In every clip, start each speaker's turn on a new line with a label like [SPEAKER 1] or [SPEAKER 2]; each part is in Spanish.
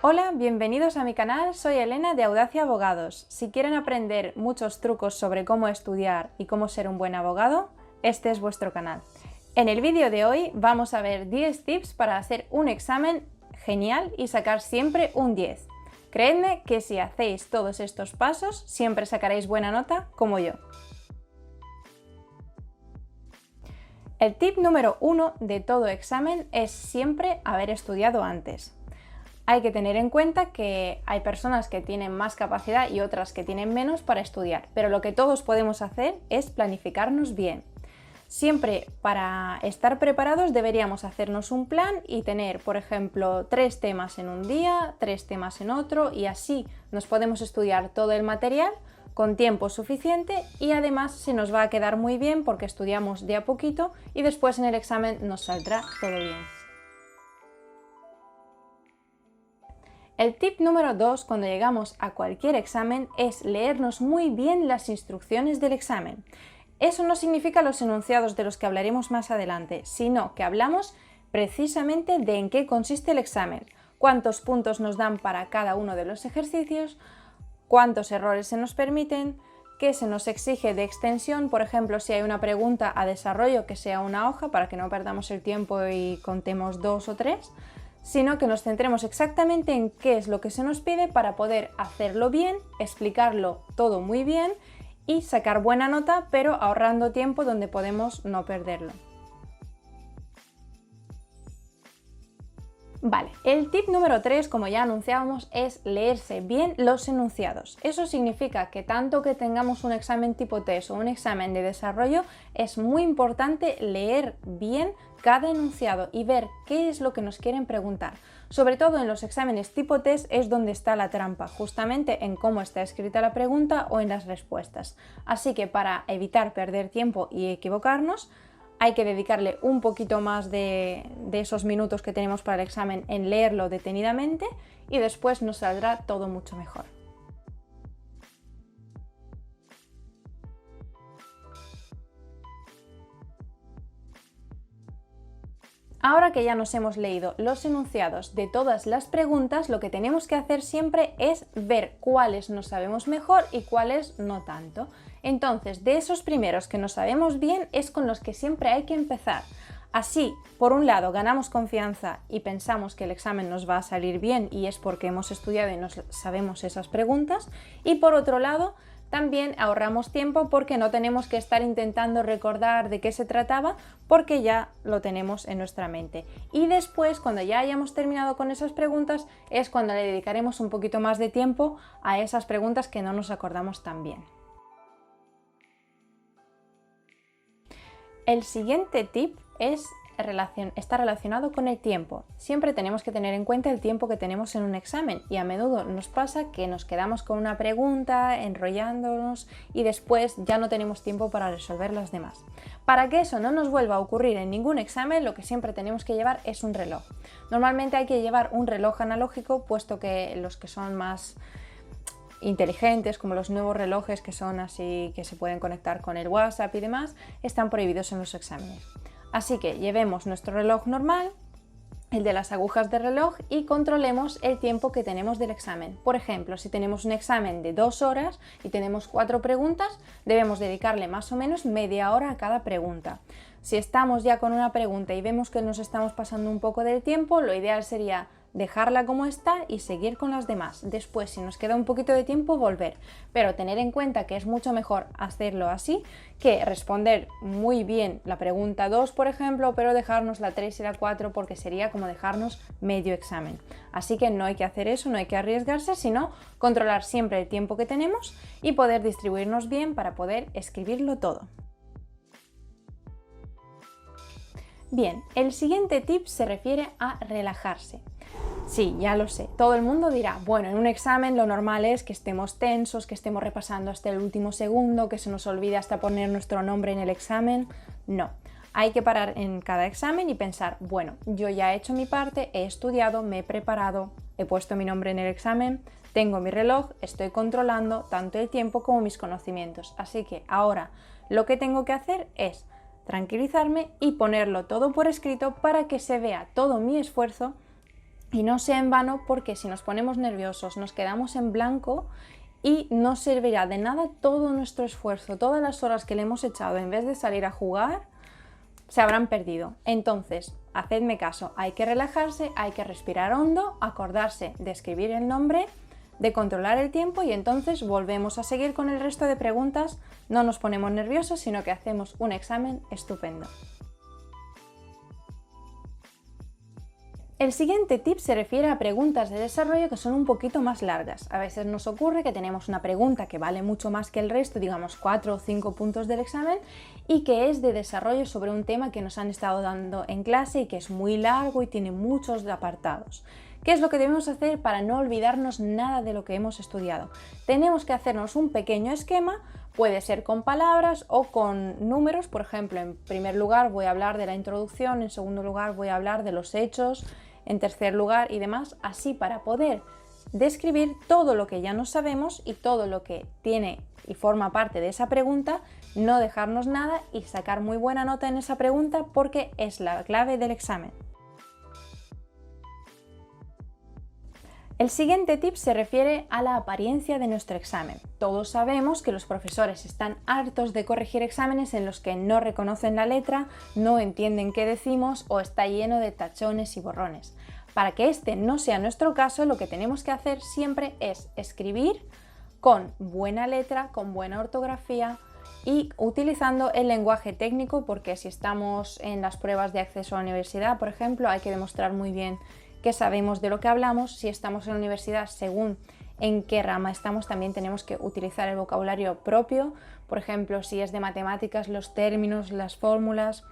[SPEAKER 1] Hola, bienvenidos a mi canal, soy Elena de Audacia Abogados. Si quieren aprender muchos trucos sobre cómo estudiar y cómo ser un buen abogado, este es vuestro canal. En el vídeo de hoy vamos a ver 10 tips para hacer un examen genial y sacar siempre un 10. Creedme que si hacéis todos estos pasos, siempre sacaréis buena nota como yo. El tip número 1 de todo examen es siempre haber estudiado antes. Hay que tener en cuenta que hay personas que tienen más capacidad y otras que tienen menos para estudiar, pero lo que todos podemos hacer es planificarnos bien. Siempre para estar preparados deberíamos hacernos un plan y tener, por ejemplo, 3 temas en un día, 3 temas en otro y así nos podemos estudiar todo el material con tiempo suficiente y además se nos va a quedar muy bien porque estudiamos de a poquito y después en el examen nos saldrá todo bien. El tip número 2 cuando llegamos a cualquier examen es leernos muy bien las instrucciones del examen. Eso no significa los enunciados de los que hablaremos más adelante, sino que hablamos precisamente de en qué consiste el examen, cuántos puntos nos dan para cada uno de los ejercicios, cuántos errores se nos permiten, qué se nos exige de extensión, por ejemplo, si hay una pregunta a desarrollo que sea una hoja para que no perdamos el tiempo y contemos 2 o 3, sino que nos centremos exactamente en qué es lo que se nos pide para poder hacerlo bien, explicarlo todo muy bien y sacar buena nota, pero ahorrando tiempo donde podemos no perderlo. Vale, el tip número 3, como ya anunciábamos, es leerse bien los enunciados. Eso significa que tanto que tengamos un examen tipo test o un examen de desarrollo, es muy importante leer bien cada enunciado y ver qué es lo que nos quieren preguntar. Sobre todo en los exámenes tipo test es donde está la trampa, justamente en cómo está escrita la pregunta o en las respuestas. Así que para evitar perder tiempo y equivocarnos, hay que dedicarle un poquito más de esos minutos que tenemos para el examen en leerlo detenidamente y después nos saldrá todo mucho mejor. Ahora que ya nos hemos leído los enunciados de todas las preguntas, lo que tenemos que hacer siempre es ver cuáles nos sabemos mejor y cuáles no tanto. Entonces, de esos primeros que nos sabemos bien es con los que siempre hay que empezar. Así, por un lado, ganamos confianza y pensamos que el examen nos va a salir bien y es porque hemos estudiado y nos sabemos esas preguntas. Y por otro lado, también ahorramos tiempo porque no tenemos que estar intentando recordar de qué se trataba porque ya lo tenemos en nuestra mente. Y después, cuando ya hayamos terminado con esas preguntas, es cuando le dedicaremos un poquito más de tiempo a esas preguntas que no nos acordamos tan bien. El siguiente tip está relacionado con el tiempo. Siempre tenemos que tener en cuenta el tiempo que tenemos en un examen y a menudo nos pasa que nos quedamos con una pregunta, enrollándonos y después ya no tenemos tiempo para resolver las demás. Para que eso no nos vuelva a ocurrir en ningún examen, lo que siempre tenemos que llevar es un reloj. Normalmente hay que llevar un reloj analógico, puesto que los que son más inteligentes, como los nuevos relojes que son así, que se pueden conectar con el WhatsApp y demás, están prohibidos en los exámenes. Así que llevemos nuestro reloj normal, el de las agujas de reloj, y controlemos el tiempo que tenemos del examen. Por ejemplo, si tenemos un examen de 2 horas y tenemos 4 preguntas, debemos dedicarle más o menos media hora a cada pregunta. Si estamos ya con una pregunta y vemos que nos estamos pasando un poco del tiempo, lo ideal sería dejarla como está y seguir con las demás. Después, si nos queda un poquito de tiempo, volver. Pero tener en cuenta que es mucho mejor hacerlo así que responder muy bien la pregunta 2, por ejemplo, pero dejarnos la 3 y la 4 porque sería como dejarnos medio examen. Así que no hay que hacer eso, no hay que arriesgarse, sino controlar siempre el tiempo que tenemos y poder distribuirnos bien para poder escribirlo todo. Bien, el siguiente tip se refiere a relajarse. Sí, ya lo sé, todo el mundo dirá, bueno, en un examen lo normal es que estemos tensos, que estemos repasando hasta el último segundo, que se nos olvide hasta poner nuestro nombre en el examen. No, hay que parar en cada examen y pensar, bueno, yo ya he hecho mi parte, he estudiado, me he preparado, he puesto mi nombre en el examen, tengo mi reloj, estoy controlando tanto el tiempo como mis conocimientos. Así que ahora lo que tengo que hacer es tranquilizarme y ponerlo todo por escrito para que se vea todo mi esfuerzo y no sea en vano, porque si nos ponemos nerviosos nos quedamos en blanco y no servirá de nada todo nuestro esfuerzo, todas las horas que le hemos echado en vez de salir a jugar, se habrán perdido. Entonces, hacedme caso, hay que relajarse, hay que respirar hondo, acordarse de escribir el nombre, de controlar el tiempo y entonces volvemos a seguir con el resto de preguntas. No nos ponemos nerviosos, sino que hacemos un examen estupendo. El siguiente tip se refiere a preguntas de desarrollo que son un poquito más largas. A veces nos ocurre que tenemos una pregunta que vale mucho más que el resto, digamos 4 o 5 puntos del examen, y que es de desarrollo sobre un tema que nos han estado dando en clase y que es muy largo y tiene muchos apartados. ¿Qué es lo que debemos hacer para no olvidarnos nada de lo que hemos estudiado? Tenemos que hacernos un pequeño esquema. Puede ser con palabras o con números. Por ejemplo, en primer lugar voy a hablar de la introducción, en segundo lugar voy a hablar de los hechos, en tercer lugar y demás, así para poder describir todo lo que ya no sabemos y todo lo que tiene y forma parte de esa pregunta, no dejarnos nada y sacar muy buena nota en esa pregunta, porque es la clave del examen. El siguiente tip se refiere a la apariencia de nuestro examen. Todos sabemos que los profesores están hartos de corregir exámenes en los que no reconocen la letra, no entienden qué decimos o está lleno de tachones y borrones. Para que este no sea nuestro caso, lo que tenemos que hacer siempre es escribir con buena letra, con buena ortografía y utilizando el lenguaje técnico, porque si estamos en las pruebas de acceso a la universidad, por ejemplo, hay que demostrar muy bien que sabemos de lo que hablamos. Si estamos en la universidad, según en qué rama estamos, también tenemos que utilizar el vocabulario propio. Por ejemplo, si es de matemáticas, los términos, las fórmulas.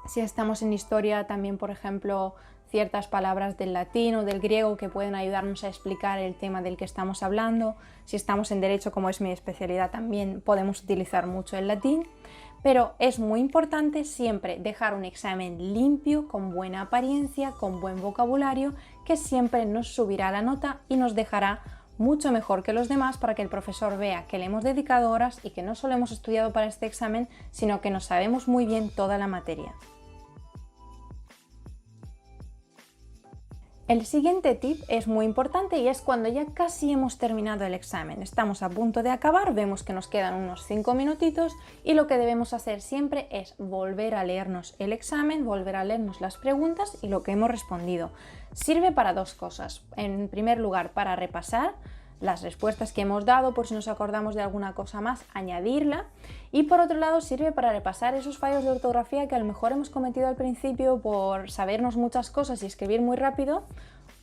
[SPEAKER 1] Si estamos en historia, también, por ejemplo, ciertas palabras del latín o del griego que pueden ayudarnos a explicar el tema del que estamos hablando. Si estamos en derecho, como es mi especialidad, también podemos utilizar mucho el latín. Pero es muy importante siempre dejar un examen limpio, con buena apariencia, con buen vocabulario, que siempre nos subirá la nota y nos dejará mucho mejor que los demás, para que el profesor vea que le hemos dedicado horas y que no solo hemos estudiado para este examen, sino que nos sabemos muy bien toda la materia. El siguiente tip es muy importante y es cuando ya casi hemos terminado el examen. Estamos a punto de acabar, vemos que nos quedan unos 5 minutitos y lo que debemos hacer siempre es volver a leernos el examen, volver a leernos las preguntas y lo que hemos respondido. Sirve para dos cosas. En primer lugar, para repasar las respuestas que hemos dado, por si nos acordamos de alguna cosa más, añadirla, y por otro lado sirve para repasar esos fallos de ortografía que a lo mejor hemos cometido al principio por sabernos muchas cosas y escribir muy rápido.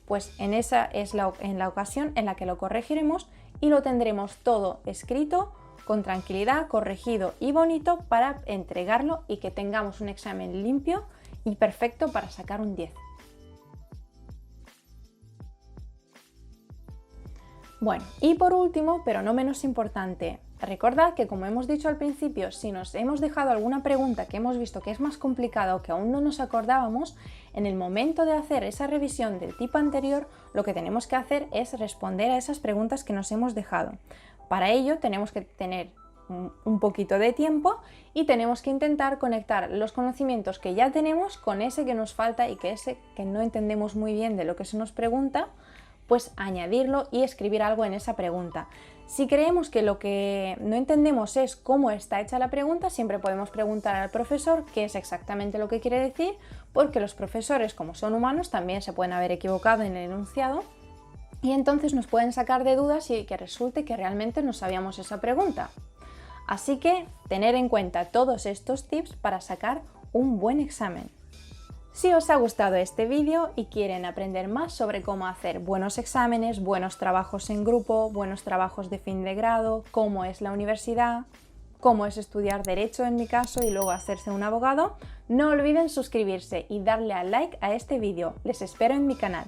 [SPEAKER 1] Pues en esa es la ocasión en la que lo corregiremos y lo tendremos todo escrito con tranquilidad, corregido y bonito, para entregarlo y que tengamos un examen limpio y perfecto para sacar un 10. Bueno, y por último, pero no menos importante, recordad que, como hemos dicho al principio, si nos hemos dejado alguna pregunta que hemos visto que es más complicada o que aún no nos acordábamos, en el momento de hacer esa revisión del tip anterior, lo que tenemos que hacer es responder a esas preguntas que nos hemos dejado. Para ello tenemos que tener un poquito de tiempo y tenemos que intentar conectar los conocimientos que ya tenemos con ese que nos falta y que ese que no entendemos muy bien de lo que se nos pregunta, pues añadirlo y escribir algo en esa pregunta. Si creemos que lo que no entendemos es cómo está hecha la pregunta, siempre podemos preguntar al profesor qué es exactamente lo que quiere decir, porque los profesores, como son humanos, también se pueden haber equivocado en el enunciado y entonces nos pueden sacar de dudas y que resulte que realmente no sabíamos esa pregunta. Así que tener en cuenta todos estos tips para sacar un buen examen. Si os ha gustado este vídeo y quieren aprender más sobre cómo hacer buenos exámenes, buenos trabajos en grupo, buenos trabajos de fin de grado, cómo es la universidad, cómo es estudiar Derecho en mi caso y luego hacerse un abogado, no olviden suscribirse y darle a like a este vídeo. Les espero en mi canal.